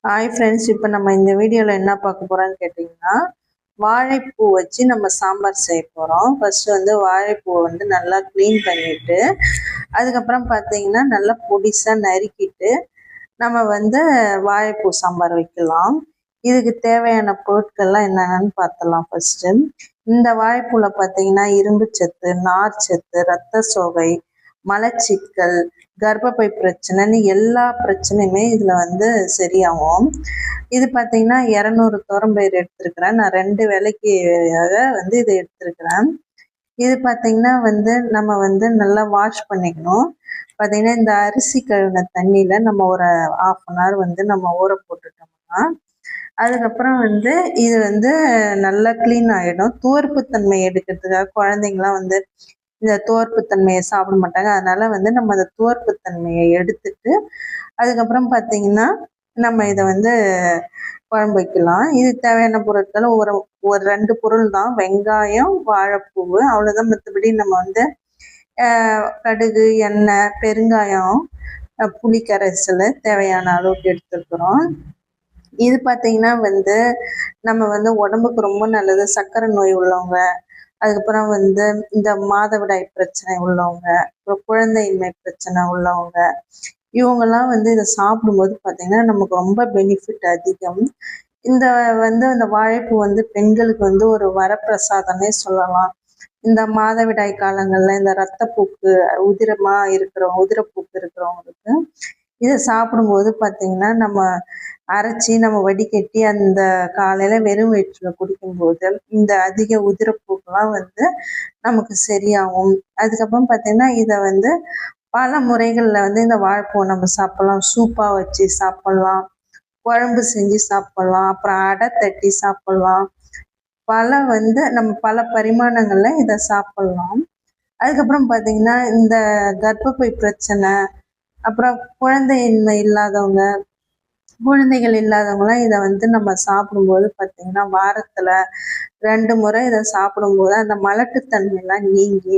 Hi friends, இப்போ நம்ம இந்த வீடியோவில் என்ன பார்க்க போகிறோன்னு கேட்டிங்கன்னா, வாழைப்பூ வச்சு நம்ம சாம்பார் செய்ய போகிறோம். ஃபஸ்ட்டு வந்து வாழைப்பூவை வந்து நல்லா க்ளீன் பண்ணிவிட்டு, அதுக்கப்புறம் பார்த்தீங்கன்னா நல்லா பொடிசாக நறுக்கிட்டு நம்ம வந்து வாழைப்பூ சாம்பார் வைக்கலாம். இதுக்கு தேவையான பொருட்கள்லாம் என்னென்னு பார்த்தலாம். ஃபஸ்ட்டு இந்த வாழைப்பூவில் பார்த்தீங்கன்னா இரும்பு சத்து, நார் சத்து, இரத்த சோகை, மலச்சிக்கல், கர்ப்பப்பை பிரச்சனைன்னு எல்லா பிரச்சனையுமே இதில் வந்து சரியாகும். இது பார்த்தீங்கன்னா 200 துவரம்பயிறு எடுத்துருக்கிறேன். நான் 2 வேளைக்கு வந்து இதை எடுத்துருக்கிறேன். இது பார்த்தீங்கன்னா வந்து நம்ம வந்து நல்லா வாஷ் பண்ணிக்கணும். பார்த்தீங்கன்னா இந்த அரிசி கழுவின தண்ணியில் நம்ம ஒரு 1/2 அன் ஹவர் வந்து நம்ம ஊற போட்டுட்டோம்னா, அதுக்கப்புறம் வந்து இது வந்து நல்லா க்ளீன் ஆகிடும். துவர்ப்பு தன்மை எடுக்கிறதுக்காக குழந்தைங்களாம் வந்து இந்த துவர்ப்பு தன்மையை சாப்பிட மாட்டாங்க. அதனால வந்து நம்ம அந்த துவர்ப்பு தன்மையை எடுத்துட்டு அதுக்கப்புறம் பார்த்தீங்கன்னா நம்ம இதை வந்து குழம்பு வைக்கலாம். இது தேவையான பொருட்கள் ஒரு 2 பொருள் தான். வெங்காயம், வாழைப்பூவு, அவ்வளோதான். மற்றபடி நம்ம வந்து கடுகு, எண்ணெய், பெருங்காயம், புளி கரைசல் தேவையான அளவுக்கு எடுத்துக்கிறோம். இது பார்த்தீங்கன்னா வந்து நம்ம வந்து உடம்புக்கு ரொம்ப நல்லது. சர்க்கரை நோய் உள்ளவங்க, அதுக்கப்புறம் வந்து இந்த மாதவிடாய் பிரச்சனை உள்ளவங்க, அப்புறம் குழந்தையின்மை பிரச்சனை உள்ளவங்க, இவங்கெல்லாம் வந்து இதை சாப்பிடும்போது பார்த்தீங்கன்னா நமக்கு ரொம்ப பெனிஃபிட் அதிகம். இந்த வந்து அந்த வாழைப்பூ வந்து பெண்களுக்கு வந்து ஒரு வரப்பிரசாதமே சொல்லலாம். இந்த மாதவிடாய் காலங்களில் இந்த ரத்தப்போக்கு உதிரப்போக்கு இருக்கிறவங்களுக்கு இதை சாப்பிடும்போது பார்த்தீங்கன்னா நம்ம அரைச்சி நம்ம வடிகட்டி அந்த காலையில் வெறும் வயிற்றில் குடிக்கும்போது இந்த அதிக உதிரப்போக்கெல்லாம் வந்து நமக்கு சரியாகும். அதுக்கப்புறம் பார்த்தீங்கன்னா இதை வந்து பல முறைகளில் வந்து இந்த வாழைப்பூவை நம்ம சாப்பிட்லாம். சூப்பாக வச்சு சாப்பிட்லாம், குழம்பு செஞ்சு சாப்பிட்லாம், அப்புறம் அடை தட்டி சாப்பிட்லாம். நம்ம பல பரிமாணங்களில் இதை சாப்பிட்லாம். அதுக்கப்புறம் பார்த்தீங்கன்னா இந்த கர்ப்பப்பை பிரச்சனை, அப்புறம் குழந்தைகள் இல்லாதவங்களாம் இதை வந்து நம்ம சாப்பிடும்போது பார்த்தீங்கன்னா வாரத்தில் 2 முறை இதை சாப்பிடும்போது அந்த மலட்டுத்தன்மையெல்லாம் நீங்கி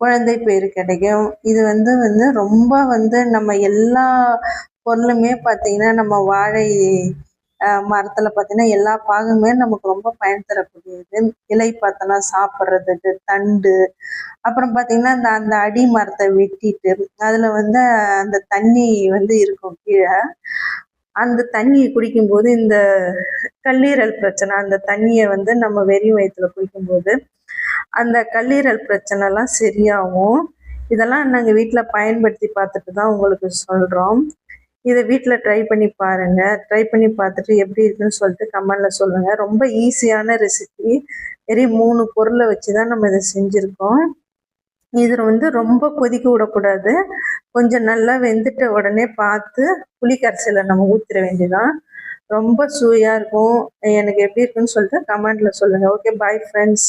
குழந்தை பேர் கிடைக்கும். இது வந்து வந்து ரொம்ப வந்து நம்ம எல்லா பொருளுமே பார்த்தீங்கன்னா நம்ம வாழை மரத்தில் பார்த்தீங்கன்னா எல்லா பாகமே நமக்கு ரொம்ப பயன் தரக்கூடியது. இலை பார்த்தோன்னா சாப்பிட்றதுக்கு, தண்டு, அப்புறம் பார்த்தீங்கன்னா அந்த அடி மரத்தை வெட்டிட்டு அதில் வந்து அந்த தண்ணி வந்து இருக்கும் கீழே. அந்த தண்ணியை குடிக்கும்போது இந்த கல்லீரல் பிரச்சனை, அந்த தண்ணியை வந்து நம்ம வெறும் வயிற்றுல குடிக்கும்போது அந்த கல்லீரல் பிரச்சனைலாம் சரியாகும். இதெல்லாம் நாங்கள் வீட்டில் பயன்படுத்தி பார்த்துட்டு தான் உங்களுக்கு சொல்கிறோம். இதை வீட்டில் ட்ரை பண்ணி பாருங்கள். ட்ரை பண்ணி பார்த்துட்டு எப்படி இருக்குன்னு சொல்லிட்டு கமெண்டில் சொல்லுங்கள். ரொம்ப ஈஸியான ரெசிபி. வெறும் 3 பொருளை வச்சு தான் நம்ம இதை செஞ்சுருக்கோம். இது வந்து ரொம்ப கொதிக்க விடக்கூடாது. கொஞ்சம் நல்லா வெந்துட்ட உடனே பார்த்து புளி கரைசலை நம்ம ஊற்றிட வேண்டியதான். ரொம்ப சுவையாக இருக்கும். எனக்கு எப்படி இருக்குன்னு சொல்லிட்டு கமெண்டில் சொல்லுங்கள். Okay, bye friends.